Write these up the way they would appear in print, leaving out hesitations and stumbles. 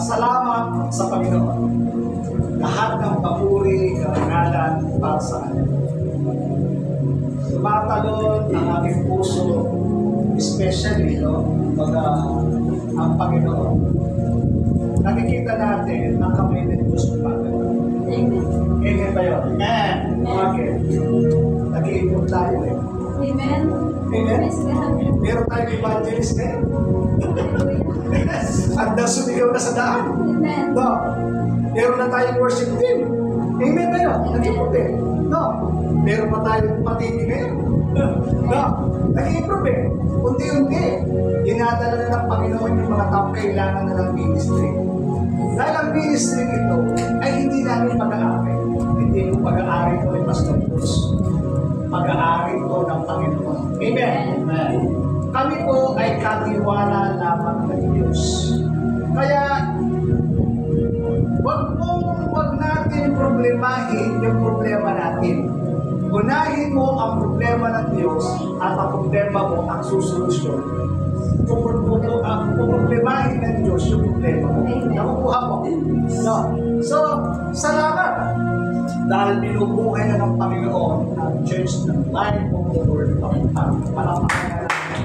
Salamat sa Panginoon. Lahat ng papuri, karangalan para sa Kanya. Tumatalon ang aking puso, especially ang Panginoon. Nakikita natin ang kamay ng Diyos tumatalon. Amen. Amen ba yun? Amen. Okay. Nag-iipon tayo eh. Amen. Amen. Meron tayong evangelist eh. At nasumigaw na sa daan. Amen. No. Meron na tayong worship team. Amen ba yun? Nag-improve eh. No. Meron pa tayong patiti ngayon. No. Nag-improve eh. Unti-unti. Dinadala na ng Panginoon yung mga taong kailangan na ng ministry. Dahil ang ministry ito ay hindi namin pag-aari. Hindi yung pag-aari ito ay Pastor Cruz. Pag-aari ito ng Panginoon. Amen. Amen. Kami po ay katiwala lamang ng Diyos. Kaya, wag natin problemahin yung problema natin. Unahin mo ang problema ng Diyos at ang problema mo ang susolusyon. Problemahin ng Diyos yung problema mo. Nakukuha mo. No. So, salamat. Dahil binubuhay na ng Panginoon ang Church ng Life of the Word of God. Palapakan na natin.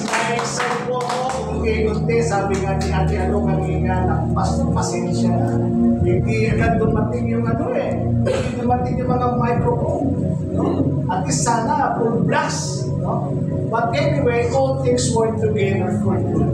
Naisal po ako, unti-unti, sabi nga ni Ate Ano kanina, ng Pastor, pasensya na. Hindi agad dumating yung hindi dumating yung mga microphone. No? At least sana, full blast. No? But anyway, all things work together for good.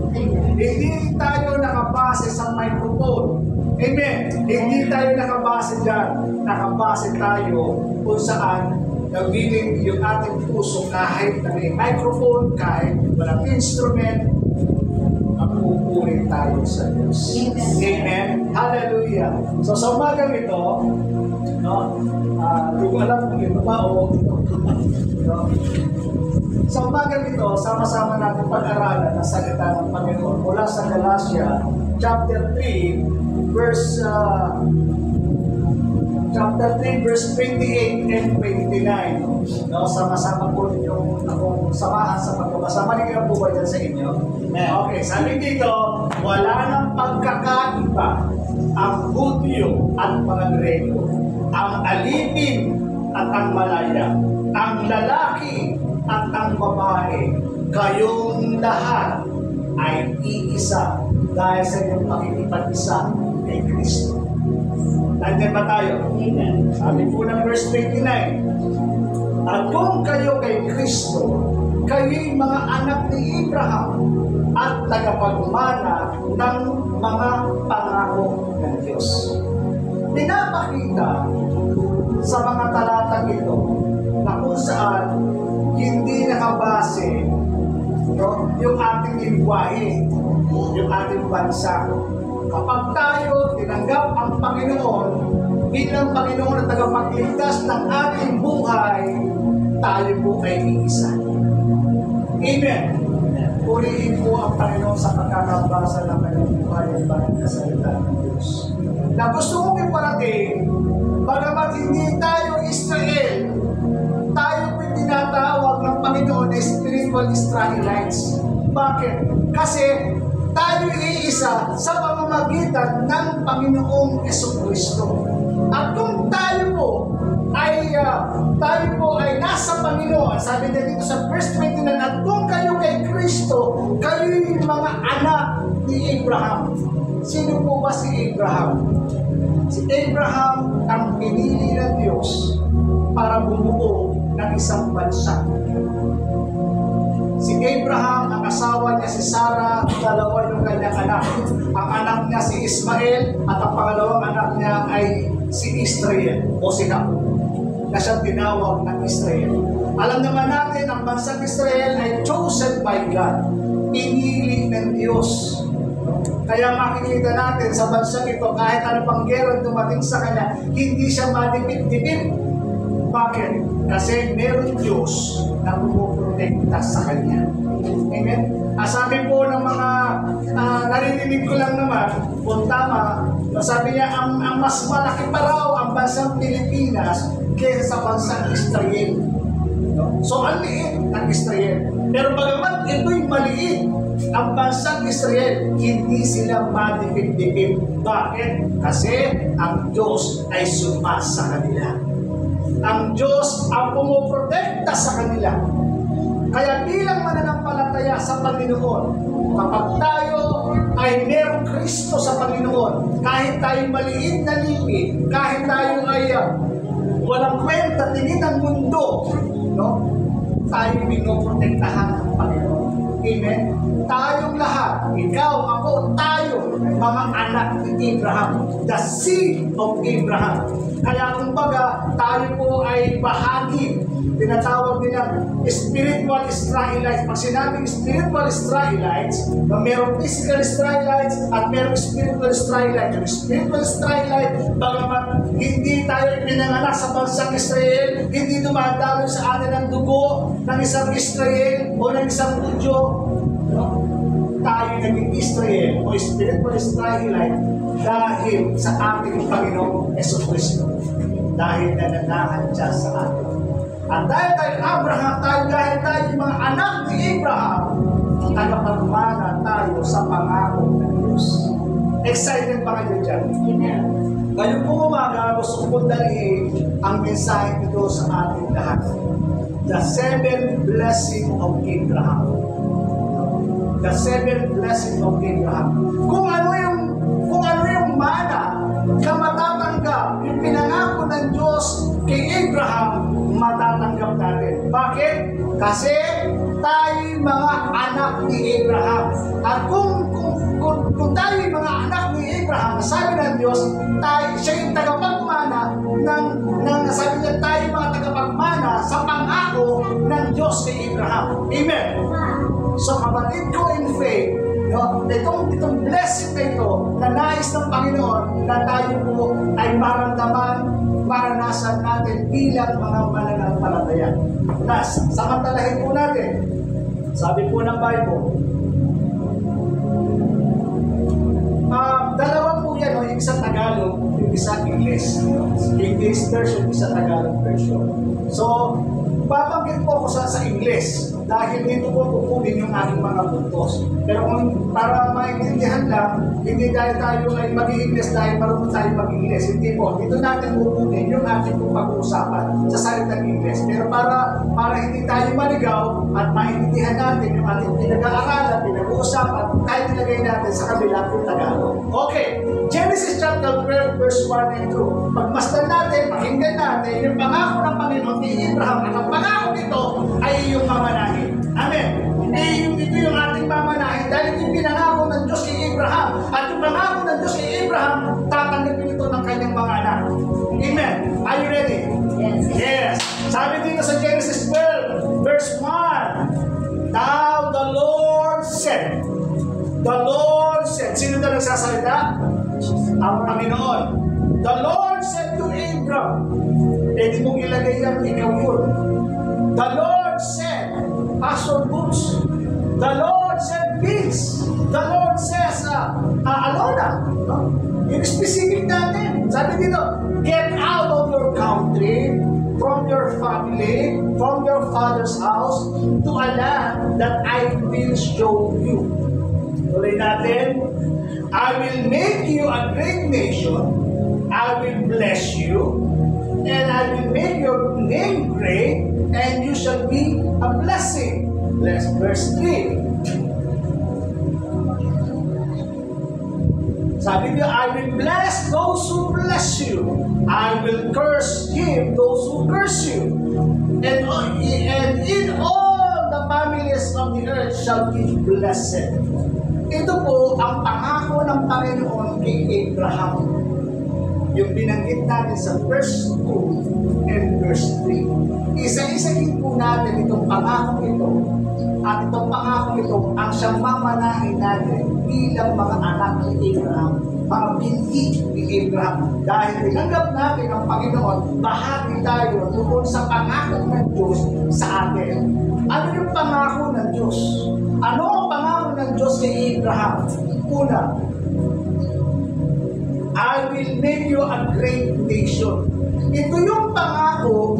Hindi tayo nakabase sa microphone. Amen. Hindi tayo nakabase dyan. Nakabase tayo kung saan nagbiling yung ating puso kahit na may microphone, kahit walang instrument, magpupuri tayo sa Diyos. Amen. Amen. Hallelujah. So sa umagang ito, no, hindi ko alam kung ito ba o ito. No? Sa umagang ito, sama-sama natin pag-aralan ang salita ng Panginoon mula sa Galatia chapter 3 verse 28 and 29. No, sama-sama po ninyong akong samahan sa pagbabasa. Maligyan po ba dyan sa inyo? Okay, sabi dito, wala nang pagkakaiba ang Hudyo at mga Grego, ang alipin at ang malaya, ang lalaki at ang babae, kayong lahat ay iisa dahil sa inyong pakikipag-isa kay Kristo. Nandiyan ba tayo? Amen. Sabi po ng verse 29, at kung kayo kay Kristo, kayo'y mga anak ni Abraham at tagapagmana ng mga pangako ng Diyos. Pinapakita sa mga talatang ito na kung saan hindi nakabase yung ating lingwahe, yung ating bansa. Kapag tayo tinanggap ang Panginoon bilang Panginoon at tagapagligtas ng ating buhay, tayo po ay iisa. Amen. Purihin po ang Panginoon sa pagkakabasa ng kanyang buhay at banal na salita ng Diyos. Na gusto kong iparating, bagamat hindi tayo Israel, tayo po tinatawag ng Panginoon na spiritual Israelites. Bakit? Kasi tayo iisa sa pamamagitan ng Panginoong Jesucristo. At kung tayo po ay nasa Panginoon, sabi na dito sa verse 29, at kung kayo kay Kristo, kayo yung mga anak ni Abraham. Sino po ba si Abraham? Si Abraham ang pinili ng Diyos para bumuo ng isang bansa. Si Abraham, ang asawa niya si Sarah, dalawa yung kanyang anak. Ang anak niya si Ismael at ang pangalawang anak niya ay si Israel o si Jacob, na siyang tinawag ng Israel. Alam naman natin, ang bansang Israel ay chosen by God. Pinili ng Diyos. Kaya makikita natin sa bansang ito, kahit ano pang gera dumating sa kanya, hindi siya madipit-dipit. Bakit? Kasi meron Diyos na pumuprotekta sa kanya. Amen? Sabi po ng mga naririnig ko lang naman, kung tama, sabi niya, ang mas malaki pa raw ang bansang Pilipinas kaysa sa bansang Israel. So, ang liit ng Israel. Pero bagamat ito'y maliit, ang bansang Israel, hindi sila madipit-dipit. Bakit? Kasi ang Diyos ay sumasa kanila. Ang Diyos ang pumuprotekta sa kanila. Kaya bilang mananampalataya sa Panginoon, kapag tayo ay merong Kristo sa Panginoon, kahit tayo maliit na lipi, kahit tayo ay walang kwenta tingin ng mundo, no? Tayo pinoprotektahan ng Panginoon. Amen? Tayong lahat, ikaw, ako, tayo, mga anak ni Abraham, the seed of Abraham. Kaya kumbaga, tayo po ay bahagi, tinatawag nilang spiritual Israelites. Pag sinabing spiritual Israelites, mayroong physical Israelites at mayroong spiritual Israelites. Yung spiritual Israelite, bagamat hindi tayo pinanganak sa bansang Israel, hindi dumadaloy sa atin ang dugo ng isang Israel o ng isang Hudyo, tayo naging Israel o spiritual Israelite dahil sa ating Panginoong Jesucristo. Dahil nananahan siya sa atin. At dahil tayo Abraham, dahil tayo mga anak ni Abraham, tagapagmana tayo sa pangako ng Diyos. Excited ba kayo dyan? Amen. Ngayon po umaga, gusto kong dalihin ang mensahe nito sa ating lahat. The 7 blessing of Abraham. The 7 blessing of Abraham. Kung ano yung mana na matatanggap, yung pinangako ng Diyos kay Abraham, matatanggap natin. Bakit? Kasi tayo mga anak ni Abraham. At kung tayo mga anak ni Abraham, sabi ng Diyos, siya yung tagapagmana sabi niya, tayo mga tagapagmana sa pangako ng Diyos kay Abraham. Amen. So kapatid ko in faith, itong blessing na ito na nais ng Panginoon na tayo po ay maranasan natin bilang mga mananampalataya. Samantalahin po natin. Sabi po ng Bible, dalawa po yan, yung isa Tagalog, yung isa English. English version, isa Tagalog version. So, babanggit po ako sa English dahil dito po kukunin yung aking mga puntos. Pero kung para maintindihan lang, hindi dahil tayo ay mag-i-English dahil marunong tayo mag-English. Hindi po. Dito natin kukunin yung ating pag-uusapan sa salitang English. Pero para hindi tayo maligaw at maintindihan natin yung ating pinag-aaralan, pinag-uusapan, kahit nilagay natin sa kabila yung Tagalog. Okay. Genesis chapter 12 verse 1 and 2. Pagmasdan natin, pakinggan natin yung pangako ng Panginoon kay Abraham at ang pangako nito ay iyong mamanahin. Amen. Ito yung ating mamanahin dahil yung pinangako ng Diyos kay Abraham at yung pangako ng Diyos kay Abraham, tatanggapin ito ng kanyang mga anak. Amen. Are you ready? Yes. Yes. Sabi dito sa Genesis 12 verse 1, Now the Lord said, sino na nagsasalita? Ang Panginoon. The Lord said to Abraham, pwede mong ilagay yan, ikaw yun. The Lord said, Pastor Boots. The Lord said peace. The Lord says, Alona. Yung specific natin. Sabi dito, get out of your country, from your family, from your father's house, to a land that I will show you. Tuloy natin, I will make you a great nation. I will bless you. And I will make your name great. And you shall be a blessing. Verse 3. Sabi niya, I will bless those who bless you. I will curse those who curse you. And in all the families of of the earth shall be blessed. Ito po ang pangako ng Panginoon kay Abraham. Yung binanggit natin sa verse 2 and verse 3. Isa-isahin po natin itong pangako ito. At itong pangako ito ang siyang mamanahin natin bilang mga anak ni Abraham, mga binti ni Abraham. Dahil tinanggap natin ang Panginoon, bahagi tayo doon sa pangako ng Diyos sa atin. Ano yung pangako ng Diyos? Ano ang pangako ng Diyos kay Abraham? Una, I will make you a great nation. Ito yung pangako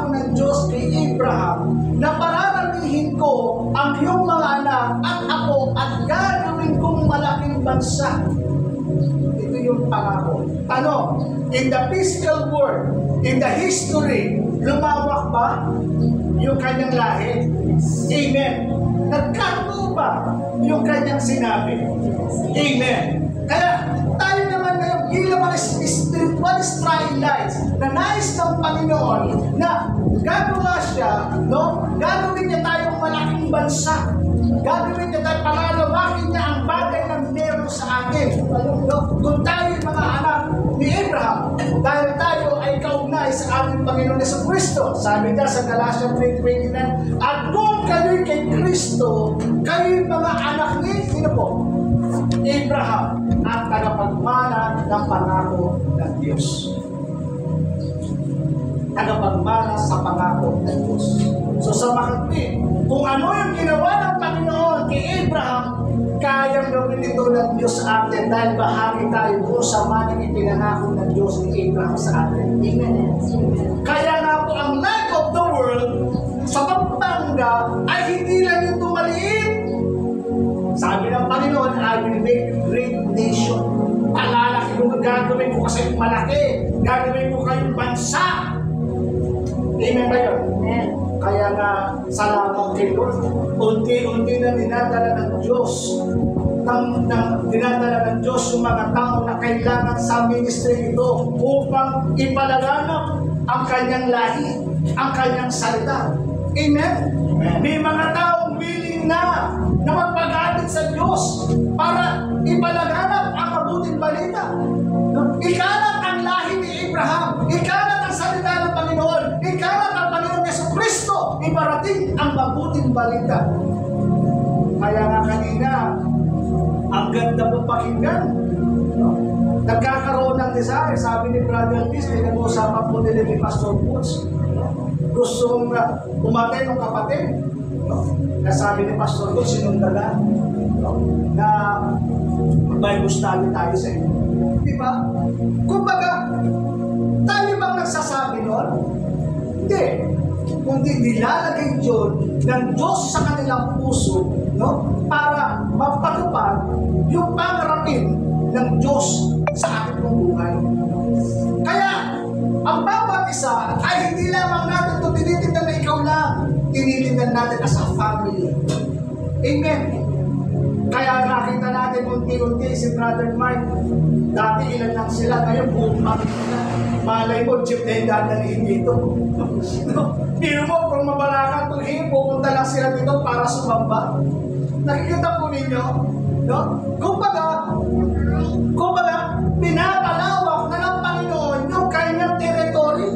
ng Diyos kay Abraham na pararamihin ko ang iyong mga anak at ako at gagawin kong malaking bansa. Ito yung pangako. Ano? In the physical world, in the history, lumawak ba yung kanyang lahi? Amen. Nagkatuo ba yung kanyang sinabi? Amen. Kaya tayo naman ngayon bilang mga spiritual Israelites na nais ng Panginoon na gagawa siya, no? Gagawin niya tayong malaking bansa. Gagawin niya tayo, palalawakin niya ang bagay na meron sa atin. No? Kung tayo mga anak ni Abraham, dahil tayo ay kaugnay sa ating Panginoon Jesucristo. Sabi niya sa Galatians 3:29, at kung kayo'y kay Kristo, kayo'y mga anak ni, sino po? Abraham at tagapagmana ng pangako ng Diyos. Tagapagmana sa pangako ng Diyos. So sa makatwid, kung ano yung ginawa ng Panginoon kay Abraham, kayang gawin ito ng Diyos sa atin dahil bahagi tayo doon sa manang ipinangako ng Diyos ni Abraham sa atin. Amen. Kaya nga po ang light of the world sa Pampanga ay hindi lang ito maliit. Sabi ng Panginoon, I will make you great nation. Palalaki ko, gagawin ko kasi malaki. Gagawin ko kayong bansa. Amen ba yun? Amen. Kaya nga, salamat kay Lord. Unti-unti na dinadala ng Diyos. Dinadala ng Diyos yung mga tao na kailangan sa ministry ito upang ipalaganap ang kanyang lahi, ang kanyang salita. Amen? Amen. May mga taong willing na magpagamit sa Diyos para ipalaganap ang mabuting balita. Ikalat ang lahi ni Abraham, ikalat ang salita ng Panginoon, ikalat ang Panginoon Jesucristo, iparating ang mabuting balita. Kaya nga kanina, ang ganda po pakinggan. Nagkakaroon ng desire, sabi ni Brother Liz, may nag-uusapan po nila ni Pastor Woods. Gustong umatay ng kapatid. Na sabi ni Pastor Woods, sinundagan. Na Bible study tayo sa inyo. Diba? Kumbaga, tayo bang nagsasabi nun? Hindi. Kundi nilalagay yun ng Diyos sa kanilang puso, no? Para mapatupad yung pangarapin ng Diyos sa ating buhay. Kaya, ang bawat isa ay hindi lamang natin ito tinitignan na ikaw lang. Tinitignan natin as a family. Amen. Kaya nakita natin unti-unti si Brother Mark. Dati ilan lang sila, ngayon buong pamilya na. Malay mo, jeep na yung dadalihin dito. Pero mo, kung mabalakan itong pupunta lang sila dito para sumamba. Nakikita po ninyo, no? Kumbaga, pinapalawak na ng Panginoon yung kanyang territory.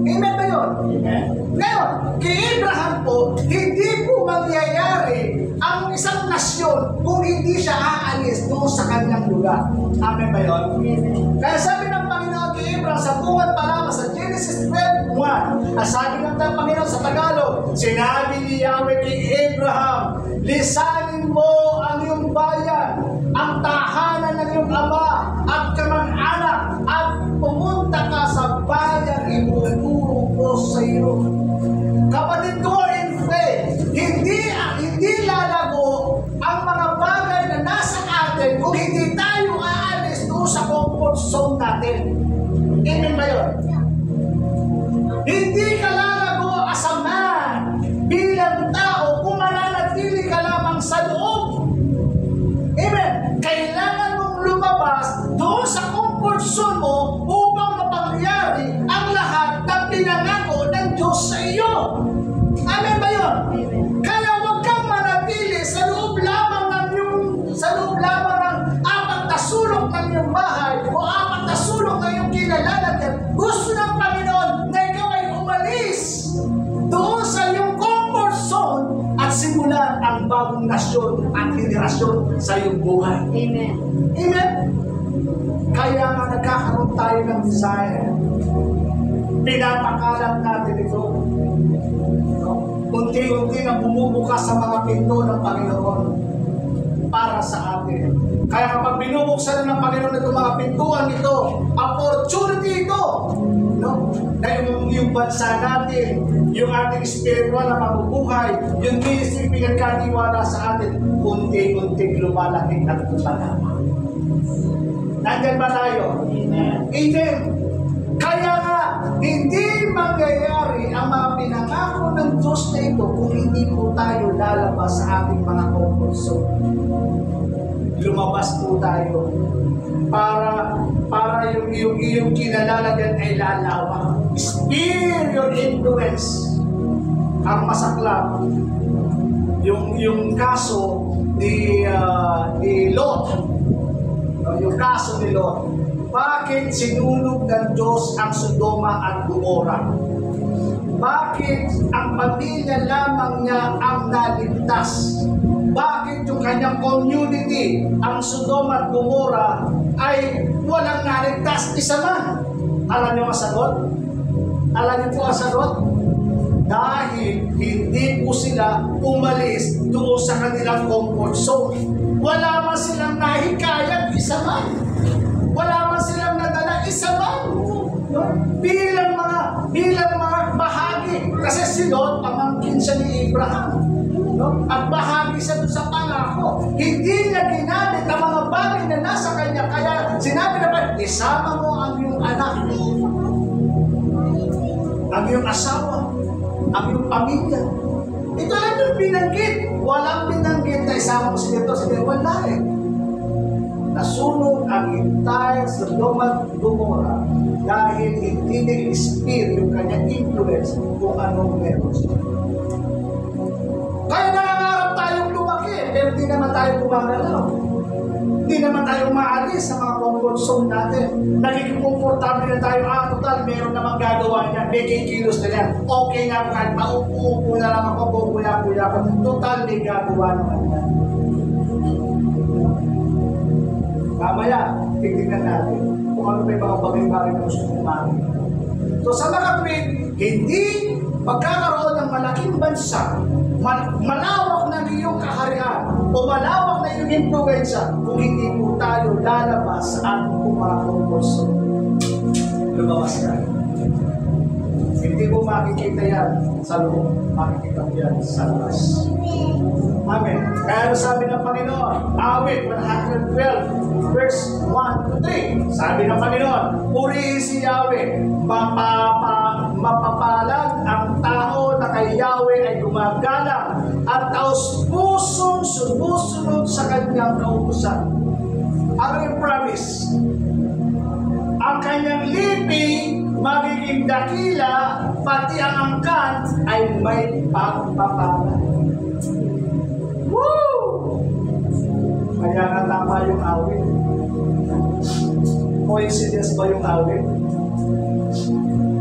Amen ba yun? Amen. Ngayon, kay Abraham po, hindi po mangyayari ang isang nasyon kung hindi siya aalis doon sa kanyang lugar. Amen ba yun? Amen. Kaya sabi ng Panginoon kay Abraham sa bungad pa lamang sa Genesis 12:1, sabi ng Panginoon sa Tagalog, sinabi ni Yahweh kay Abraham, lisanin mo ang iyong bayan, ang tahanan ng iyong ama at kamag-anak at pumunta ka sa bayan ituturo ko sa iyo. Kapatid ko in faith, hindi lalago ang mga bagay na nasa atin kung hindi tayo aalis doon sa comfort zone natin. Amen ba yun? Hindi ka lalago as a man bilang tao kung mananatili ka lamang sa loob. Amen. Kailangan mong lumabas doon sa comfort zone mo upang mapangyari ang lahat ng pinangako ng Diyos sa iyo. Amen ba yun? Amen. mamulat ang bagong nasyon at henerasyon sa iyong buhay. Amen. Amen? Kaya nga nagkakaroon tayo ng desire. Pinapakalat natin ito. No? Unti-unti na bumubukas sa mga pinto ng Panginoon para sa atin. Kaya kapag binubuksan ng Panginoon itong mga pintuan ito, opportunity ito, no? Na yung bansa natin, yung ating spiritual na mabubuhay, yung ministry pinagkatiwala sa atin, unti-unti lumalaki at lumalama. Nandiyan ba tayo? Amen. Amen. Kaya nga, hindi mangyayari ang mga pinangako ng Diyos na ito kung hindi po tayo lalabas sa ating mga comfort zone. Lumabas po tayo para yung kinalalagyan ay lalawa. Spiritual influence ang masaklap. Yung kaso ni Lot. Yung kaso ni Lot. Bakit sinunog ng Diyos ang Sodoma at Gomora? Bakit ang pamilya lamang niya ang naligtas? Bakit yung kanyang community, ang Sodoma at Gomora, ay walang naligtas isa man? Alam niyo ang sagot? Alam niyo po ang sagot? Dahil hindi po sila umalis doon sa kanilang comfort zone. Wala man silang nahikayat isa man. Wala man silang nadala isa man. No? Bilang mga bahagi. Kasi si Lot, pamangkin siya ni Abraham. No? At bahagi siya doon sa pangako. Hindi niya ginamit ang mga bagay na nasa kanya. Kaya sinabi naman, isama mo ang iyong anak, ang iyong asawa, ang iyong pamilya. Ito lang yung binanggit. Walang binanggit na isama mo si dito. Sige, wala eh. Nasunog ang entire Sodoma at Gomora dahil hindi nag-experience yung kanyang influence kung anong meron siya. Kaya nangangarap tayong lumaki, pero di naman tayo gumagalaw. Di naman tayo maalis sa mga comfort zone natin. Nagiging komportable na tayo, total, meron namang gagawa niya, may kikilos na yan. Okay nga, kahit maupo na lang ako, bubuya-buya ko, total, may gagawa naman yan. Mamaya, tignan natin kung ano may mga bagay-bagay na gusto mong makita. So sa mga tweet, hindi magkakaroon ng malaking bansa, malawak na iyong kaharian o malawak na iyong influensya kung hindi po tayo lalabas at kumakongkos. Lumabas ka. Hindi mo makikita yan sa loob, makikita mo yan sa labas. Amen. Kaya sabi ng Panginoon, awit 112, verse 1 to 3. Sabi ng Panginoon, purihin si Yahweh, mapapalad ang tao na kay Yahweh ay gumagalang at taos-pusong sumusunod sa kanyang kautusan. Ano yung promise? Ang kanyang lipi magiging dakila, pati ang angkan ay may pagpapalad. Woo! Kaya nga tama yung awit. Coincidence ba yung awit?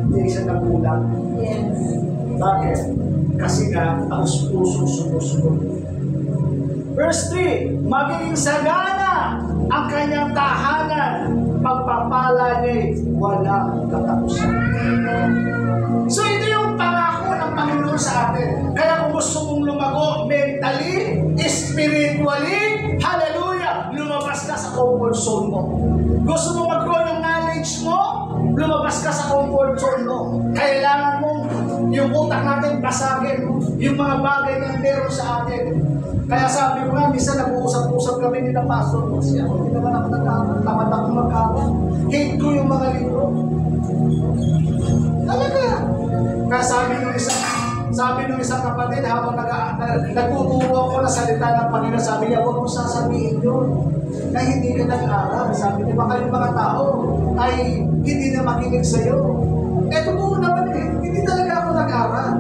Hindi siya nagulang. Yes. Bakit? Kasi nga, taos-pusong sumusunod. Verse 3, magiging sagana ang kanyang tahanan, pagpapala niya'y walang katapusan. So ito yung pangako ng Panginoon sa atin. Kaya kung gusto mong lumago mentally, spiritually, hallelujah, lumabas ka sa comfort zone mo. Gusto mo mag-grow yung knowledge mo, lumabas ka sa comfort zone mo. Kailangan mong yung utak natin basagin, yung mga bagay na meron sa atin. Kaya sabi ko nga, minsan nag-uusap-usap kami nila pastor mo siya. Hindi naman ako nag-aaral, tamad ako mag-aaral. Hate ko yung mga libro. Talaga. Kaya sabi nung isang kapatid, habang nagtuturo ako na salita ng Panginoon, sabi niya, huwag mong sasabihin yun na hindi ka nag-aaral. Sabi niya, baka yung mga tao ay hindi na makinig sa'yo. Eto po naman eh, hindi talaga ako nag-aaral.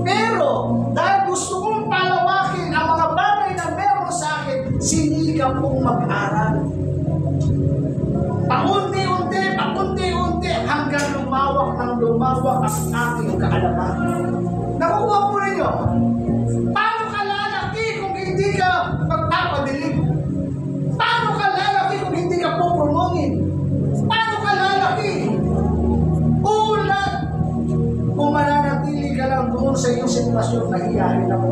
Pero, dahil gusto kong palawakin ang mga bagay na meron sa akin, sinikap kong mag-aral. Paunti-unti, hanggang lumawak ang aking kaalaman. Nakukuha po ninyo, paano ka lalaki sitwasyon, nahihiyain ako.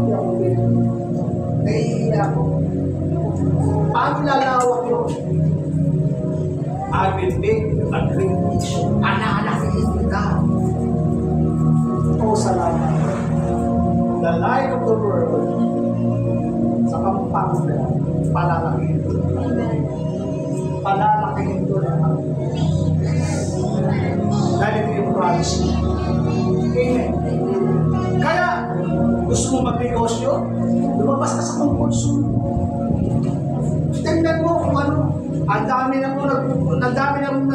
Nahihiya ako. Paano lalawak yun? I will make you a great nation. Panalakihin ka. O salamat. The light of the world sa Pampanga, palalakihin ko. Palalakihin ko naman. Dahil ito yung promise mo. Amen. Kaya, gusto mo magnegosyo? Lumabas ka sa comfort zone. Tingnan mo kung ano. Ang dami na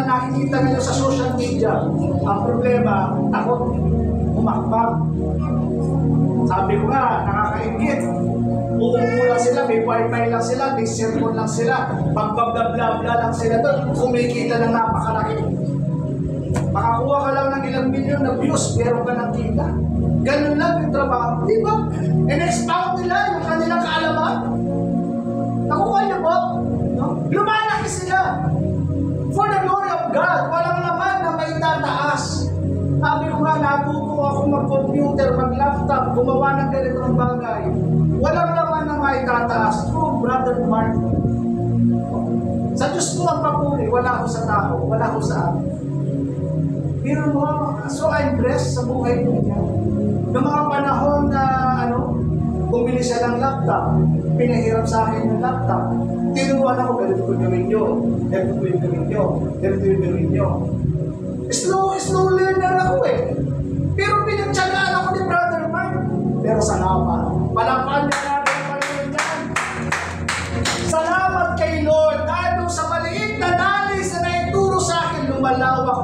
nakikita ngayon sa social media. Ang problema, takot, umakbang. Sabi ko nga, nakakaingit. Uupo lang sila, may wifi lang sila, may cellphone lang sila, magbabla-bla lang sila doon, kumikita ng napakalaki. Makakuha ka lang ng ilang milyon na views, meron ka ng kita. Ganun lang yung trabaho, di ba? In-expound nila yung kanilang kaalaman. Nakuha niyo po? No? Lumalaki sila. For the glory of God, walang naman na may tataas. Sabi ko nga, natuto ako mag-computer, mag-laptop, gumawa ng ganitong bagay. Walang naman na may tataas. True, Brother Mark. Sa Diyos ko ang papuri, wala ko sa tao, wala ko sa amin. Pero mo, so I'm blessed sa buhay ko niya. Noong mga panahon na, bumili siya ng laptop, pinahirap sa akin yung laptop. Tinuruan ako, ganito ko gawin nyo, ganito ko yung gawin nyo, ganito yung gawin nyo. Slow learner ako eh. Pero pinagtsagaan ako ni Brother Mark. Pero salamat. Palakpan niya natin ang Panginoon dyan. Salamat kay Lord. Dahil sa maliit na nalis na naituro sa akin, lumalawak.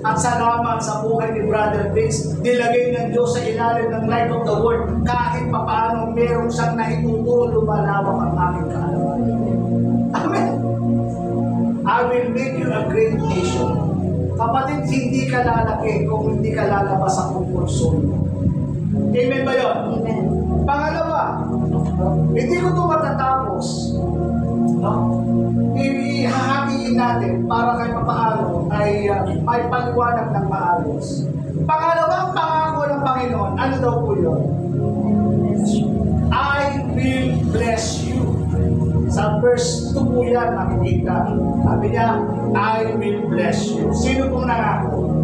At salamat sa buhay ni Brother Vince. Nilagay ng Diyos sa ilalim ng light of the world. Kahit papaano meron siyang naituturo, lumalawak ang aking kaalaman. Amen. I will make you a great nation. Kapatid, hindi ka lalaki kung hindi ka lalabas sa comfort zone. Amen ba yun? Amen. Pangalawa, hindi ko ito matatapos. Ihahatiin natin para kahit papaano ay may paliwanag ng maayos. Pangalawang pangako ng Panginoon, ano daw po yun? I will bless you. Sa verse 2 po yan makikita. Sabi niya, I will bless you. Sino pong nangako?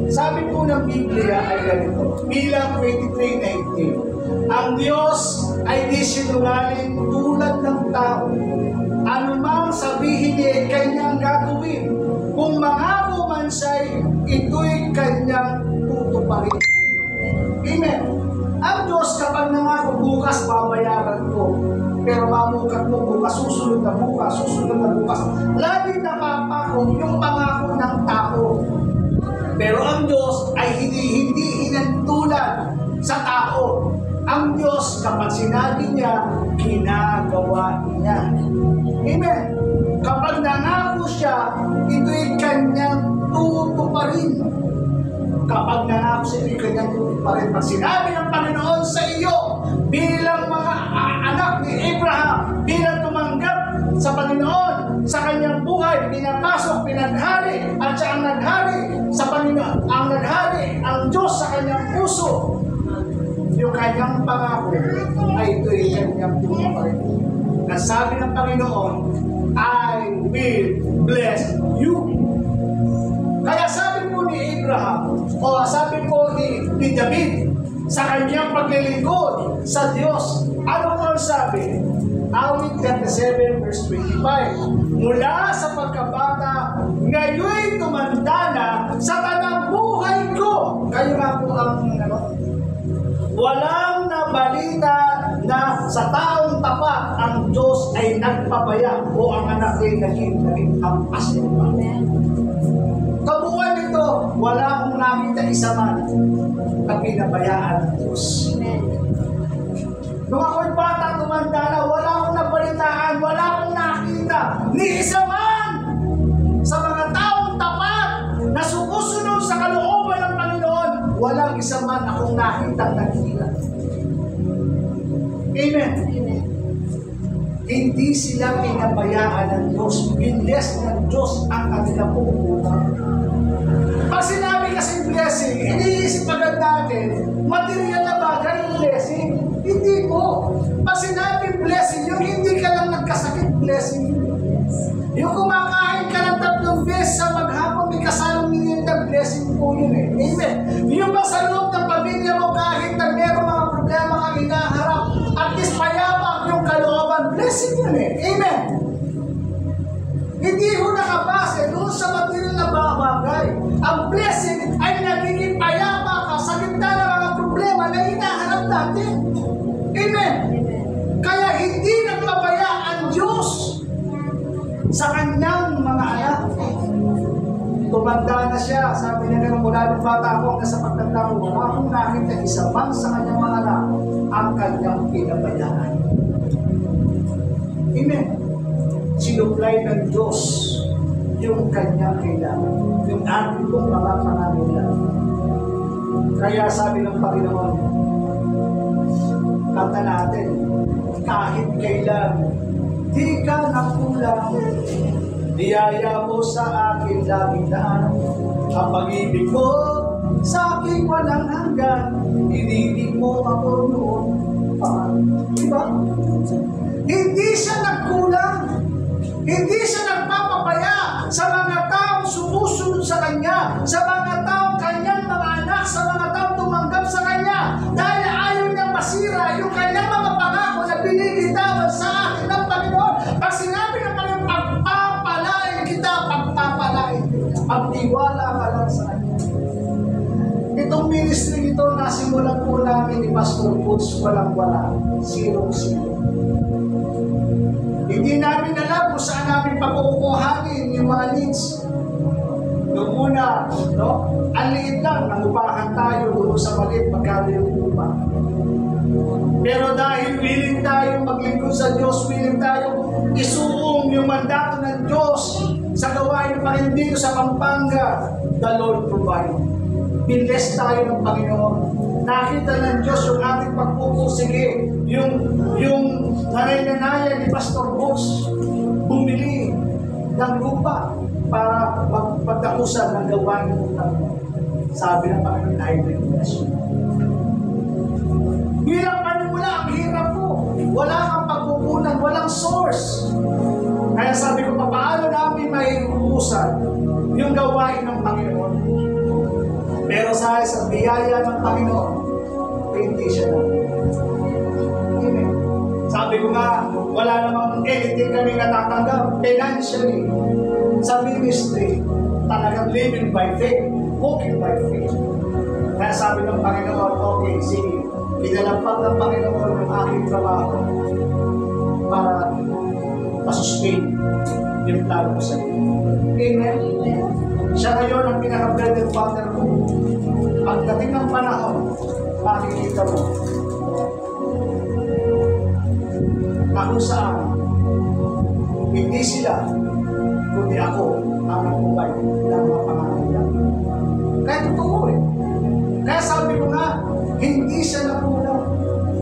Sabi po ng Biblia ay ganito. Bilang 23:19. Ang Diyos ay di sinungaling tulad ng tao. Ano mang sabihin niya ay kanyang gagawin. Kung mangako man siya'y ito'y kanyang tutuparin. Amen. Ang Diyos kapag nangako bukas babayaran ko. Pero mamukat mo bukas, susunod na bukas. Lagi napapako yung pangako ng tao. Pero ang Diyos ay hindi hinantulan sa tao. Ang Diyos kapag sinabi niya, ginagawa niya. Amen. Kapag nangako siya, ito'y kanyang tutuparin. Kapag nangako siya, ito'y kanyang tutuparin. Pag sinabi ng Panginoon sa iyo, bilang mga anak ni Abraham, bilang tumanggap sa Panginoon, sa kanyang buhay, pinapasok, pinaghari, at siya ang naghari sa Panginoon, ang naghari, ang Diyos sa kanyang puso. Yung kanyang pangako ay ito'y kanyang tutuparin. Nasabi ng Panginoon, I will bless you. Kaya sabi po ni Abraham, o sabi po ni David, sa kanyang paglilingkod sa Diyos, ano po ang sabi? Awit 37 verse 25. Mula sa pagkabata, ngayon tumanda na sa tanang buhay ko. Kayo nga po ang walang nabalita na sa taong tapat ang Diyos ay nagpabaya o ang anak ay naging hampas nito. Kabuuan nito, wala akong nakita isa man na pinabayaan ng Diyos. Nung ako'y bata, tumanda na, wala akong nabalitaan, wala akong nakita ni isa man sa mga taong tapat na sumusunod sa kalooban ng Panginoon. Walang isa man akong nakita nagkita. Amen. Hindi sila pinabayaan ng Diyos. Binless ng Diyos ang kanilang pupunta. Pag sinabi kasing blessing, iniisip agad natin, material na bagay yung blessing. Hindi po. Pag sinabing blessing, yung hindi ka lang nagkasakit, blessing. Yung kumakain ka ng 3 beses sa maghapon, may kasamang merienda, blessing po yun eh. Amen. Yung ba sa loob ng pamilya mo, kahit na meron mga problema kang hinaharap, at least payabang yung kalooban, blessing yun eh. Amen. Hindi ho nakabase doon sa material na bagay. Ang blessing ay nagiging payapa ka sa gitna ng mga problema na hinaharap natin. Amen. Kaya hindi nagpapaya ang Diyos sa kanyang mga anak. Tumanda na siya. Sabi niya naman, mula ng bata ko hanggang sa pagtanda ko, wala akong nakita isa man sa kanyang mga anak ang kanyang pinabayaan. Amen. Sinuplay ng Diyos yung kanyang kailangan, yung ating kong mga pangangailangan. Kaya sabi ng Panginoon, kanta natin, kahit kailan di ka nakulang, niyaya mo sa akin laging daan, ang pag-ibig mo sa akin walang hanggan, inibig mo ako noon pa. Diba? Hindi siya nagkulang. Hindi siya nagpapapaya sa mga taong sumusunod sa Kanya, sa mga taong Kanyang mga anak, sa mga taong tumanggap sa Kanya, dahil ayaw niyang masira yung Kanyang mga pangako na binibitawan sa akin ng Panginoon. Pag sinabi ng Panginoon, pagpapalain kita, pagpapalain kita. Magtiwala ka lang sa Kanya. Itong ministry ito, nasimulan po namin ni Pastor Woods, walang-wala, 0-0. Hindi namin alam kung saan namin pagkukuhanin yung mga needs. Noong una, no? Ang liit lang, nangupahan tayo doon sa maliit, magkano yung lupa. Pero dahil willing tayo maglingkod sa Diyos, willing tayo isuong yung mandato ng Diyos sa gawain pa rin dito sa Pampanga, the Lord provide. Binless tayo ng Panginoon. Nakita ng Diyos yung ating pagpupusige, yung nanay-nanaya ni Pastor Woods, bumili ng lupa para magpagdakusan ng gawain ng Panginoon. Sabi ng Panginoon, I will bless you. Bilang panimula, ang hirap po. Wala kang pagkukunan, walang source. Kaya sabi ko, paano namin maiuusan yung gawain ng Panginoon? Pero sa biyaya ng Panginoon, hindi siya na. Amen. Sabi ko nga, wala namang anything kami natatanggap financially sa ministry. Talagang living by faith, walking by faith. Kaya sabi ng Panginoon, okay, sige, pinalampag ng Panginoon ng aking trabaho para masustain yung plano ko sa iyo. Amen. Siya ngayon ang pinaka-bread and butter ko. Pagdating ng panahon, makikita mo na kung saan hindi sila, kundi ako ang nagpupay ng mga pangangailangan. Kaya totoo eh. Kaya sabi ko nga, hindi siya nakulang.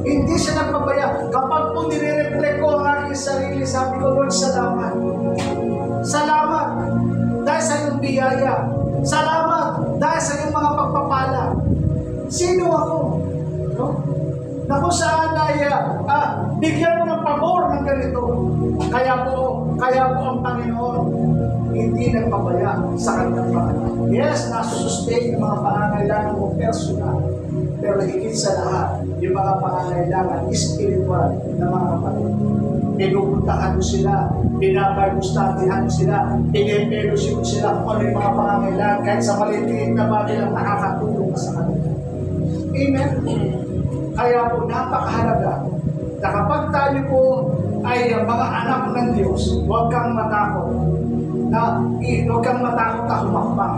Hindi siya nagpapaya. Kapag po nire-reflect ko ang aking sarili, sabi ko, Lord, salamat. Salamat dahil sa iyong biyaya. Salamat dahil sa iyong mga pagpapala. Sino ako? No? Na kung saan ay bigyan mo ng pabor ng ganito. Kaya po ang Panginoon hindi nagpapaya sa kanyang pangalan. Yes, nasusustain yung mga pangangailangan mo personal. Pero higit sa lahat, yung mga pangangailangan spiritual na mga kapatid. Pinupuntahan mo sila, binabargustantihan mo sila, pinipelosip mo sila kung ano yung mga pangangailangan kahit sa maliit na bagay lang nakakatulong ka sa kanila. Amen? Kaya po napakahalaga na kapag tayo po ay mga anak ng Diyos, huwag kang matakot na humakbang.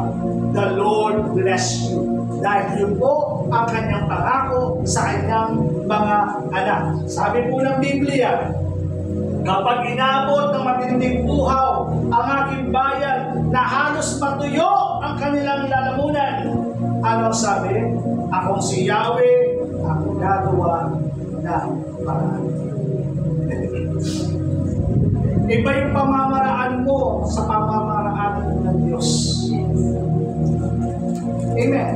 The Lord bless you. Dahil yun po ang kanyang pangako sa kanyang mga anak. Sabi po ng Biblia, kapag inabot ng matinding uhaw ang aking bayan na halos matuyo ang kanilang lalamunan, ano sabi? Akong si Yahweh, ako gagawa ng paraan. Iba yung pamamaraan mo sa pamamaraan ng Diyos. Amen.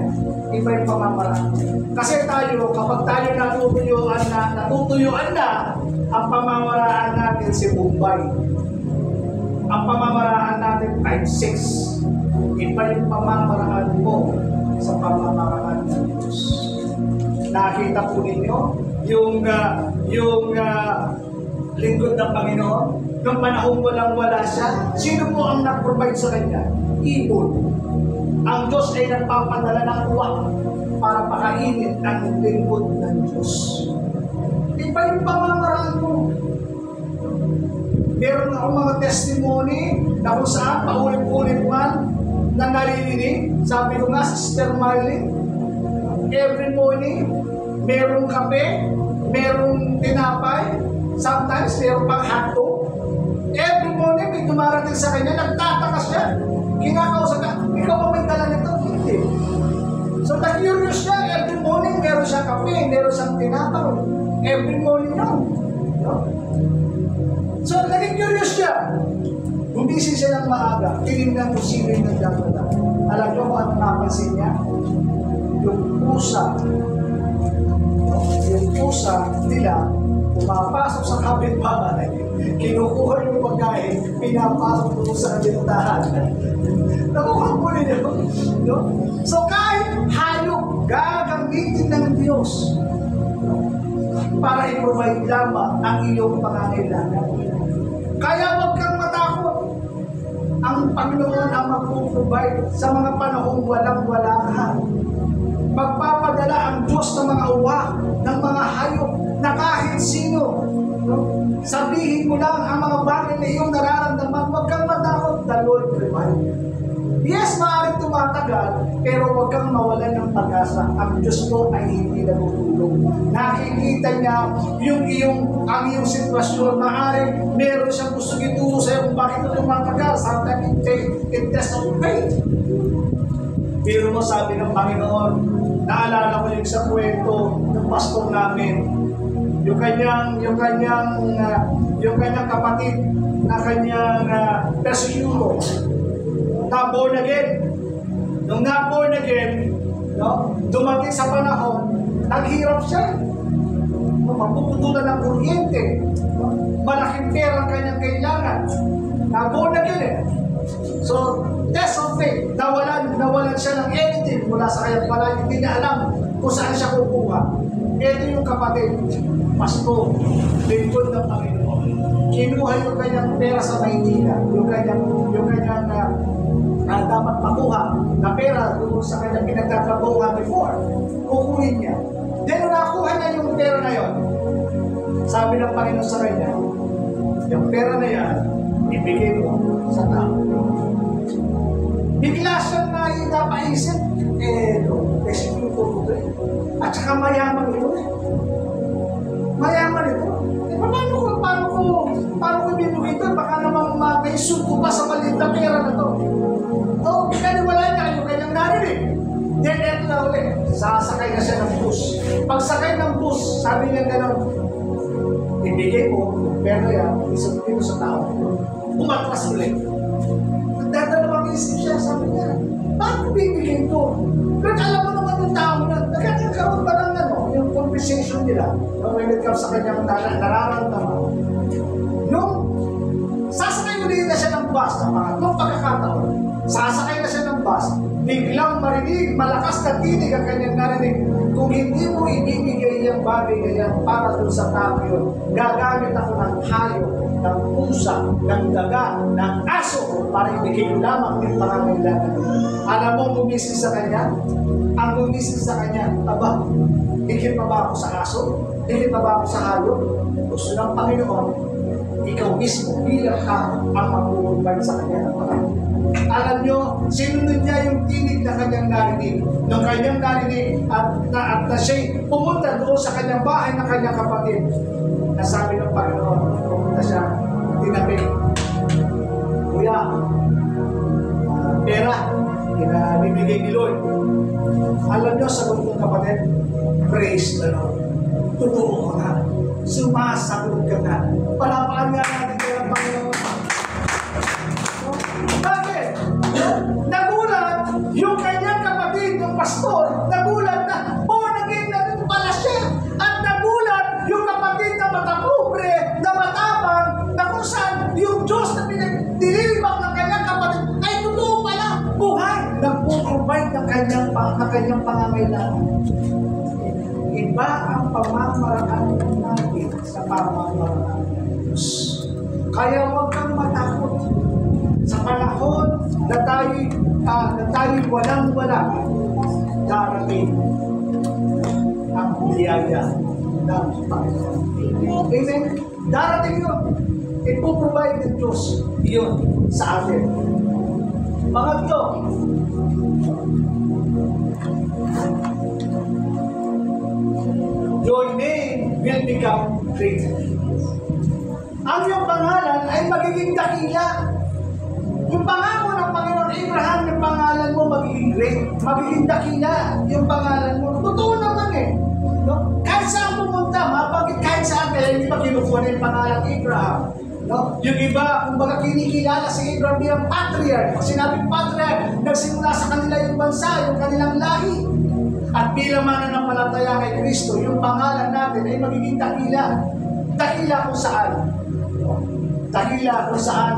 Iba yung pamamaraan. Kasi tayo, kapag tayo natutuyuan na, ang pamamaraan natin si Bombay. Ang pamamaraan natin type 6. Iba yung pamamaraan mo sa pamamaraan ng Diyos. Nakita po ninyo yung lingkod ng Panginoon. Nung panahon walang-wala siya, sino po ang nag-provide sa kanya? Ibon. Ang Diyos ay nagpapadala ng uwak para pakainit ang lingkod ng Diyos. Iba yung pamamaraan mo. Meron akong mga testimony na kung saan paulit-ulit man na naririnig. Sabi ko nga, Sister Marlene, every morning, merong kape, merong tinapay, sometimes merong pang hotdog. Every morning, may dumarating sa kanya, nagtataka siya. Kinakausap ka, ikaw ba may dala nito? Hindi. So, na-curious siya, every morning, meron siya kape, meron siyang tinapay. Every morning yun. No? So, naging curious siya. Gumising siya ng maaga, tinignan kung sino yung nagdadala. Alam niyo kung ano napansin niya? Yung pusa. Yung pusa nila, pumapasok sa kapitbahay, kinukuha yung pagkain, pinapasok doon sa kabintahan. Nakuha mo nila. No? So kahit hayop, gagamitin ng Diyos para i-provide lamang ang iyong pangangailangan. Kaya huwag kang matakot. Ang Panginoon ang mag-provide sa mga panahong walang-wala ka. Magpapadala ang Diyos ng mga uwa, ng mga hayop, na kahit sino. No? Sabihin mo lang ang mga bagay na iyong nararamdaman, huwag kang matakot, the Lord provide. Yes, maaaring tumatagal, pero huwag kang mawalan ng pag-asa. Ang Diyos mo ay hindi nagtutulong. Nakikita niya ang iyong sitwasyon. Maaaring meron siyang gusto ituro sa'yo kung bakit ito tumatagal. Sometimes it test of faith. Pero mo sabi ng Panginoon, naalala ko yung sa kwento ng pastor namin, yung kanyang kapatid na kanyang persecuro na born again. Nung na born again, no, dumating sa panahon, naghirap siya. Mapuputulan ng kuryente. Malaking pera ang kanyang kailangan. Na born again eh. So, test of faith, nawalan siya ng anything mula sa kanyang palagi. Hindi niya alam kung saan siya kukuha. Ito yung kapatid, pastor, lingkod ng Panginoon. Kinuha yung kanyang pera sa Maynila, yung kanyang dapat makuha na pera doon sa kanyang pinagtatrabuhan before. Kukunin niya. Then, nakuha niya yung pera na yon. Sabi ng Panginoon sa kanya, yung pera na yan, ibigay mo sa tao. Bigla siyang napaisip, rescue ko ito eh. At saka mayaman ito eh. Mayaman ito. Paano ko ibibigay ito? Baka namang may suko pa sa maliit na pera na ito. Kaniwala niya yung kanyang narinig. Then, eto na ulit. Sasakay na siya ng bus. Pagsakay ng bus, sabi niya gano'n, ibigay mo, pero yan, isipin mo sa tao. Umatras ulit. Nagdadalawang isip siya, sabi niya, bakit ko bibigay ito? Pero alam mo naman yung tao na, nagkakaroon ba ng yung conversation nila, when it comes sa kanyang nararamdaman. Nung sasakay ulit na siya ng bus, na pangatlong pagkakataon, sasakay na siya ng bus, biglang marinig, malakas na tinig ang kanyang narinig. Kung hindi mo ibibigay yung bagay na yan para doon sa tao yun, gagamit ako ng hayop, ng pusa, ng daga, ng aso para ibigay mo lamang yung pangangailangan. Alam mo, gumising sa kanya? Ang gumising sa kanya, aba, higit pa ba ako sa aso? Higit pa ba ako sa hayop? Gusto ng Panginoon, ikaw mismo bilang ka ang mag-uumbay sa kanya ng Panginoon. Alam nyo, sinunod niya yung tinig na kanyang narinig. Nung kanyang narinig at na siya'y pumunta doon sa kanyang bahay ng kanyang kapatid. Nasabi ng Panginoon, pumunta siya, tinabi. Kuya, pera, pinabibigay ni Lord. Alam nyo, sagot ng kapatid, praise the Lord. Totoo ka na. Sumasagot ka na. Palapakan nga natin kayo ng Panginoon. Bakit? Nagulat yung kanyang kapatid, yung kanyang pangangailangan. Iba ang pamamaraan natin sa pamamaraan ng Diyos. Kaya huwag kang matakot sa panahon na tayo walang-wala, darating ang biyaya ng Panginoon. Amen? Darating yun. Ipoprovide ng Diyos yun sa atin. Pangatlo, your name will become great. Ang iyong pangalan ay magiging dakila. Yung pangako ng Panginoon Abraham, yung pangalan mo magiging great, magiging dakila yung pangalan mo. Totoo naman eh. No? Kahit saan pumunta, mapagit kahit saan, kaya hindi pa kinukuha na yung pangalan Abraham. No? Yung iba, kumbaga kinikilala si Abraham bilang patriarch. Pag sinabing patriarch, nagsimula sa kanila yung bansa, yung kanilang lahi. At bilang mananampalataya kay Kristo, yung pangalan natin ay magiging dakila. Dakila kung saan? Dakila kung saan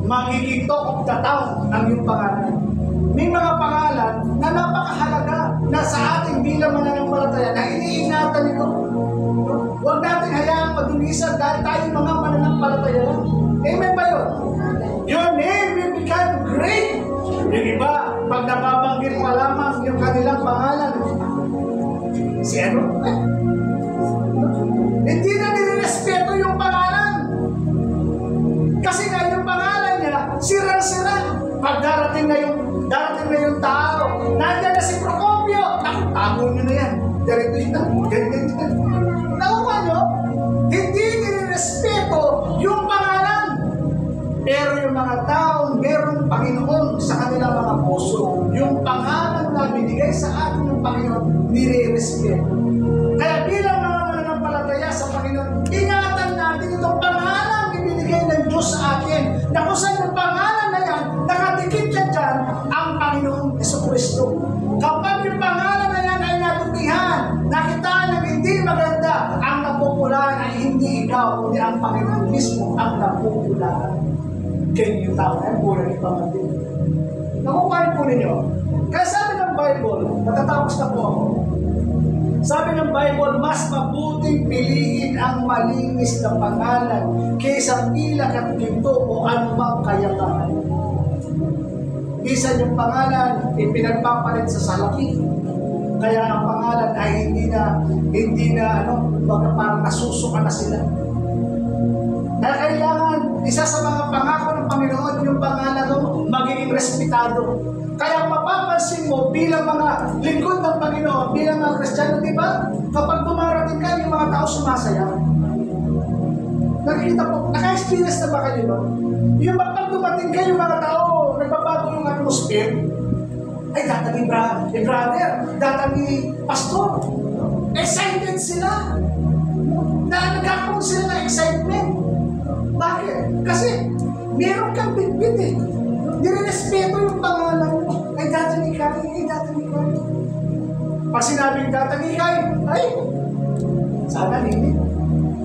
magiging talk of the town ang iyong pangalan. May mga pangalan na napakahalaga na sa ating bilang mananampalataya na iniingatan ito. Huwag natin hayaang madulisan dahil tayo mga mananampalataya lang. Amen ba yun? Your name will become great. Yung iba, pag nababanggit pa lamang yung kanilang pangalan, si ano? Hindi na nirespeto yung pangalan. Kasi nga yung pangalan niya, sirang-sira. Pag darating na yung tao, nandiyan na si Procopio, tago nyo na yan. Dirito yun, ganyan. Nakuha nyo? Hindi nirespeto yung pangalan. Pero yung mga taong merong Panginoon sa kanilang mga puso, yung pangalan na binigay sa atin ng Panginoon, nire-respeto. Kaya bilang mga mananampalataya sa Panginoon, ingatan natin itong pangalan ibinigay ng Diyos sa atin. Na kung saan yung pangalan na yan, nakadikit yan dyan, ang Panginoong Jesucristo. Kapag yung pangalan na yan ay natutihan, nakitaan ng hindi maganda, ang napupulaan ay hindi ikaw, kundi ang Panginoon mismo ang napupulaan. Kaya yung tao na yan, bulan yung pamati. Nakukuhain po ninyo. Kaya sabi ng Bible, matatapos na po ako. Sabi ng Bible, mas mabuting piliin ang malinis na pangalan kaysa pilak at ginto o anumang kayamanan. Minsan yung pangalan, ipinagpapalit sa salaki. Kaya ang pangalan ay hindi na parang nasusuka na sila. Kaya kailangan, isa sa mga pangako ng Panginoon, yung pangalan mo magiging respetado. Kaya mapapansin mo bilang mga lingkod ng Panginoon, bilang mga Kristiyano, di ba? Kapag dumarating ka, yung mga tao sumasaya. Nakikita po, naka-experience na ba kayo ba? Yung pag dumating kayo, yung mga tao, nagbabago yung atmosphere, ay dating brother, dating pastor. Excited sila. Nagkakaroon sila ng excitement. Bakit? Kasi meron kang bitbit eh. Nirerespeto yung pangalan mo. Ay, dating ikay. Pag sinabing dating ikay, ay, sana hindi.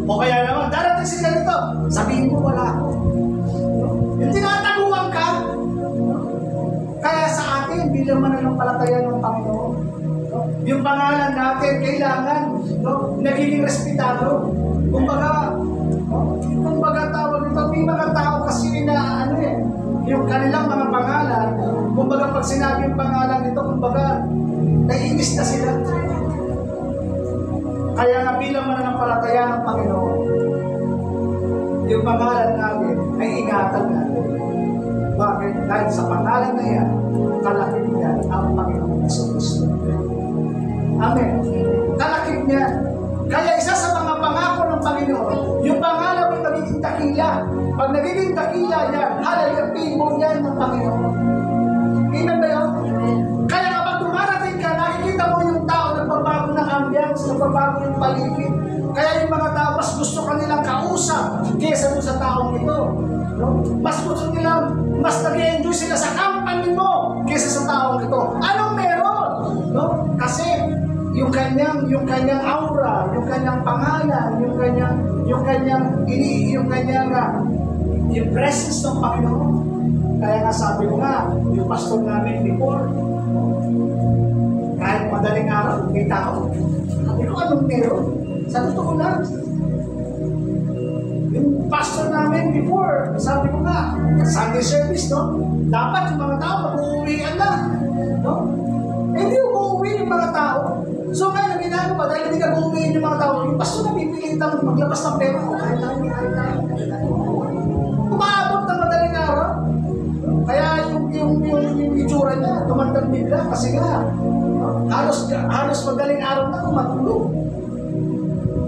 O kaya naman, darating sila dito, sabihin mo wala ako. Yung tinataguan ka, kaya sa atin, bilang mananampalataya ng Panginoon, yung pangalan natin, kailangan, nagiging respetado. Kumbaga tawag ito, may mga tao kasi na yung kanilang mga pangalan, kumbaga pag sinabi yung pangalan nito, kumbaga naiinis na sila. Kaya nga bilang mananampalataya ng Panginoon, yung pangalan natin ay ingatan natin. Bakit? Dahil sa pangalan na yan, kalakip niya ang Panginoon Jesucristo. Amen. Kalakip niya. Kaya isa sa mga pangako ng Panginoon, yung pangalan ay magiging dakila. Pag nagiging dakila yan, halalapin mo yan ng Panginoon. Amen ba yun? Kaya kapag dumarating ka, nakikita mo yung tao, nagbabago ng ambience, nagbabago yung paligid. Kaya yung mga tao, mas gusto kanilang kausap kaysa sa taong ito. Mas gusto nilang, mas nag-enjoy sila sa company mo kaysa sa taong ito. Anong meron? Kasi yung kanyang aura, yung kanyang pangalan, yung presence ng Panginoon. Kaya nga sabi ko nga, yung pastor namin before, madaling araw, may tao. Sabi ko, anong meron? Sa totoo lang. Yung pastor namin before, sabi ko nga, Sunday service, no? Dapat yung mga tao mag-uuwian na. No? Hindi umuwi yung mga tao. So ngayon, ang ginagawa, dahil hindi ka umuwi yung mga tao, yung pastor na pipilitang maglabas ng pera. O, kahit tayo. Umaabot ng madaling araw. Kaya yung itsura niya, tumandang bigla kasi nga, halos madaling araw na matulog.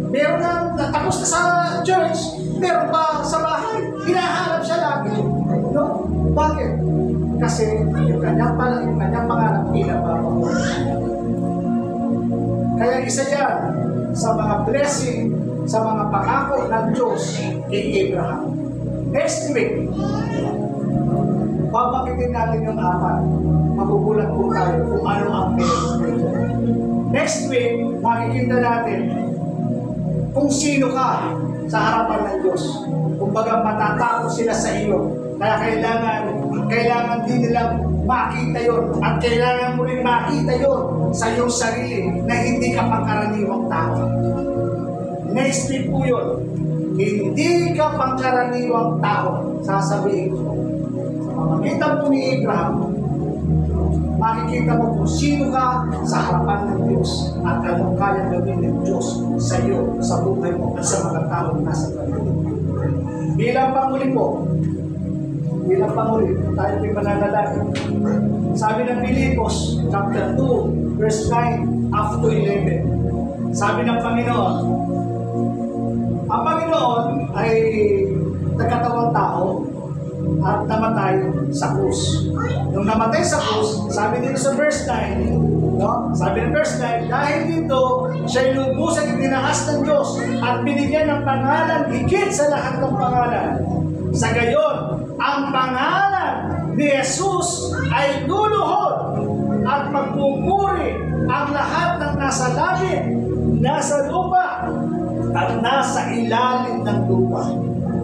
Meron na tapos na sa church, meron pa sa bahay. Hinahanap siya lagi. No? Bakit? Kasi yung kanyang pangarap pinapapako. Kaya isa yan sa mga blessing, sa mga pangako ng Diyos kay Abraham. Next week, babakitin natin yung apat. Magugulat po tayo kung ano ang meron. Next week, makikita natin kung sino ka sa harapan ng Diyos. Kumbaga matatakot sila sa iyo. Kaya kailangan din nilang makita yon at kailangan mo rin makita yon sa iyong sarili na hindi ka pangkaraniwang tao. Next week po yun. Hindi ka pangkaraniwang tao. Sasabihin ko. Makikita mo ni Abraham, makikita mo kung sino ka sa harapan ng Diyos at anong kaya gawin ng Diyos sa iyo, sa buhay mo at sa mga taong nasa paligid. Bilang panguli, tayo may mananalangin. Sabi ng Pilipos, chapter 2, verse 9 up to 11. Sabi ng Panginoon, ang Panginoon ay nagkatawang tao at namatay sa krus. Nung namatay sa krus, sabi dito sa verse 9, no? Sabi ng verse 9, dahil dito, siya'y lubusang itinaas ng Diyos at binigyan ng pangalan higit sa lahat ng pangalan. Sa gayon, ang pangalan ni Jesus ay luluhod at magpupuri ang lahat ng nasa langit, nasa lupa, at nasa ilalim ng lupa.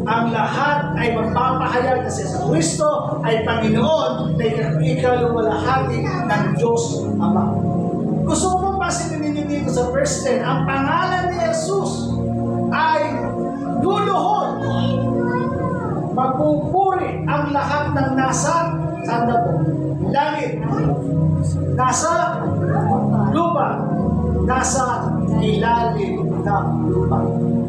Ang lahat ay magpapahayag na si Kristo ay Panginoon na ikaluwalhati ng Diyos Ama. Gusto mo pansinin ninyo dito sa verse 10, ang pangalan ni Jesus ay luluhod. Magpupuri ang lahat ng nasa langit, nasa lupa, nasa ilalim ng lupa.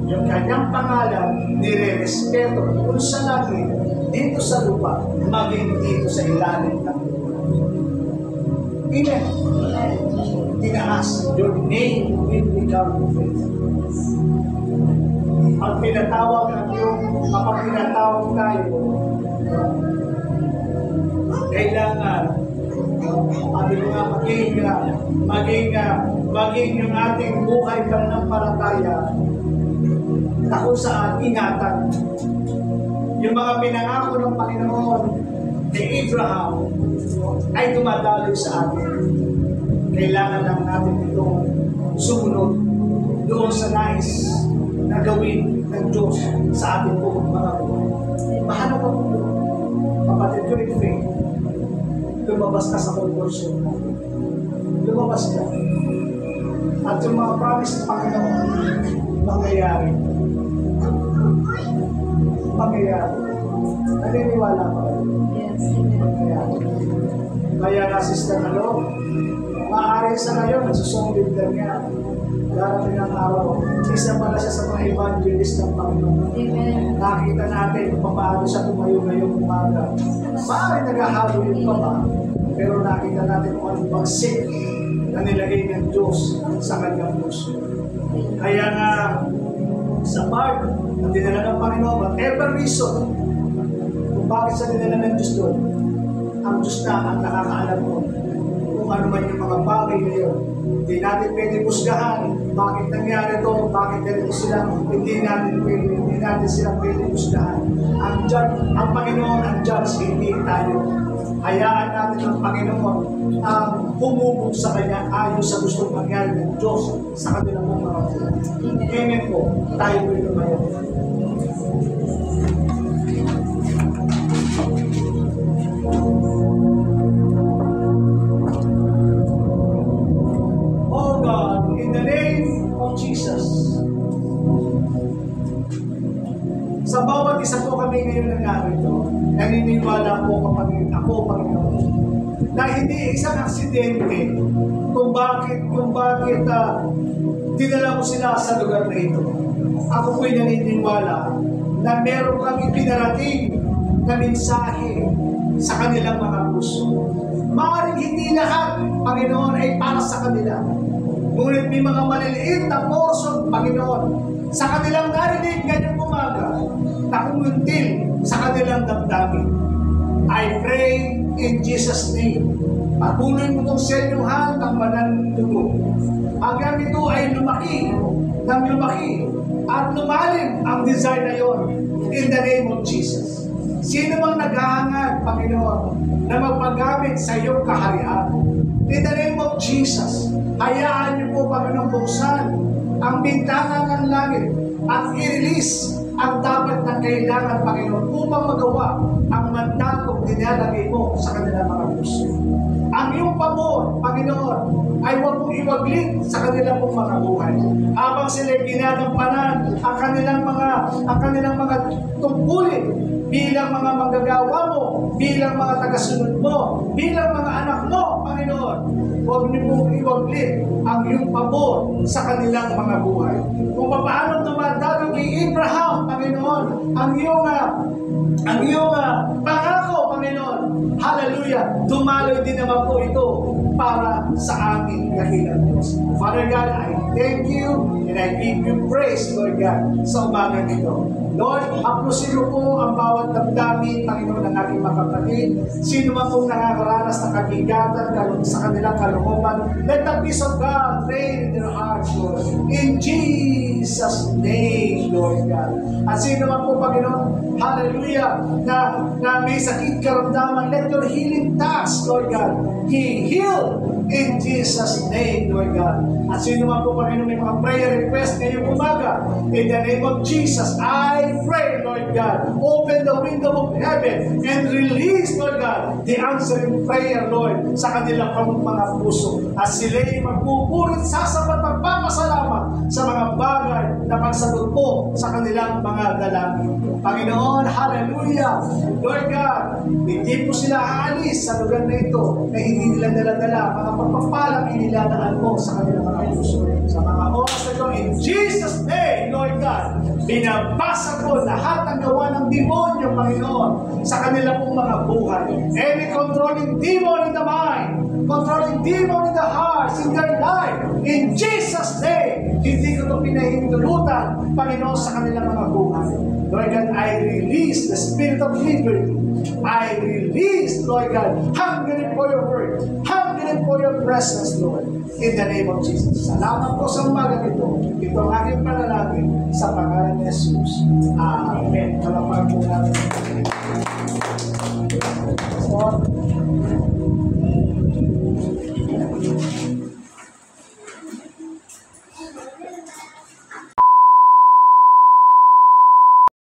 Yung kanyang pangalan, nire-respeto kung sa langit, dito sa lupa, maging dito sa ilalim ng lupa. Amen. Tinaas, your name will become famous. Ang pinatawag at yung mapapinatawag tayo, kailangan sabi ko nga, maging yung ating buhay pananampalataya na kung saan ingatan. Yung mga pinangako ng Panginoon ni Abraham ay dumadaloy sa atin. Kailangan lang natin itong sumunod doon sa nais na gawin ng Diyos sa ating buong mga buhay. Mahalo pa po, kapatid ko in faith, lumabas ka sa conversion mo. Lumabas ka. At yung mga promise ng Panginoon, mangyayari. Mangyayari. Naniniwala ka ba? Yes. Mangyayari. Kaya na Sister Nalo, maaari sa ngayon, nagsusunglit lang niya. Darating ang araw, isa pala siya sa mga evangelist ng Panginoon. Amen. Nakita natin kung paano siya tumayo ngayong umaga. Maaari naghahalo yung pa, pero nakita natin kung anong pagsik na nilagay ng Diyos sa kanyang puso. Kaya nga, sa part na dinala ng Panginoon, whatever reason, kung bakit sa dinala ng Diyos doon, ang Diyos na ang nakakaalam mo kung ano man yung mga bagay na yun. Hindi natin pwede pusgahan bakit nangyari ito, bakit ganito sila, hindi natin sila pwede pusgahan. Ang Panginoon ang judge, hindi tayo. Hayaan natin ang Panginoon ang humubog sa Kanya ayon sa gustong mangyari ng Diyos sa kanilang mga buhay. Amen po, tayo po yung lumayan. Sa bawat isa po kami ngayon na narito, naniniwala po ako, Panginoon, na hindi isang aksidente kung bakit dinala mo sila sa lugar na ito. Ako po'y naniniwala na meron kang ipinarating na mensahe sa kanilang mga puso. Maaaring hindi lahat, Panginoon, ay para sa kanila. Ngunit may mga maliliit na portion, Panginoon, sa kanilang narinig ngayong umaga, na kumuntil sa kanilang damdamin. I pray in Jesus' name. Patuloy mo itong senyuhan ng banal na dugo. Hanggang ito ay lumaki at lumalim ang desire na yon in the name of Jesus. Sino mang naghahangad, Panginoon, na magpagamit sa iyong kaharian, in the name of Jesus, hayaan niyo po, Panginoon, buksan ang bintana ng langit at i-release ang dapat na kailangan, Panginoon, upang magawa ang mandatong dinalagay mo sa kanilang mga puso. Ang iyong pabor, Panginoon, ay huwag mong iwaglit sa kanilang mga buhay. Habang sila'y ginagampanan ang kanilang mga tungkulin bilang mga manggagawa mo, bilang mga tagasunod mo, bilang mga anak mo, Panginoon, huwag niyo mong iwaglit ang iyong pabor sa kanilang mga buhay. Kung paano dumadalo kay Abraham, Panginoon, ang iyong pangako, Panginoon, hallelujah, dumaloy din naman po ito para sa aming dakilang Diyos. Father God, I thank you and I give you praise, Lord God, sa umagang ito. Lord, aplusin mo po ang bawat damdamin, Panginoon, ng aking mga kapatid. Sino man pong nakakaranas ng kabigatan sa kanilang kalooban, let the peace of God reign in their hearts, Lord. In Jesus' name, Lord God. At sino man po, Panginoon, hallelujah, na may sakit karamdaman, let your healing touch, Lord God. He healed in Jesus' name, Lord God. At sino man po, Panginoon, may mga prayer request ngayong umaga, in the name of Jesus, I pray, Lord God, open the window of heaven and release, Lord God, the answering prayer, Lord, sa kanilang mga puso. At sila'y magpupurit sa sapat magpapasalamat sa mga bagay na pagsagot po sa kanilang mga dalangin. Panginoon, hallelujah! Lord God, hindi po sila aalis sa lugar na ito na hindi nila dala-dala mga pagpapalang inilalaan mo sa kanilang mga puso. Sa mga oras na ito, in Jesus' name, Lord God, binabasa ko lahat ng gawa ng demonyo, Panginoon, sa kanilang pong mga buhay. Any controlling demon in the mind, controlling demon in the hearts, in their life, in Jesus' name, hindi ko ito pinahintulutan, Panginoon, sa kanilang mga buhay. Lord God, I release the spirit of liberty. I release, Lord God, hungering for your word, hungering for your presence, Lord, in the name of Jesus. Salamat po sa umaga ito. Ito ang aking panalangin sa pangalan ni Jesus. Amen. Kalapag po natin.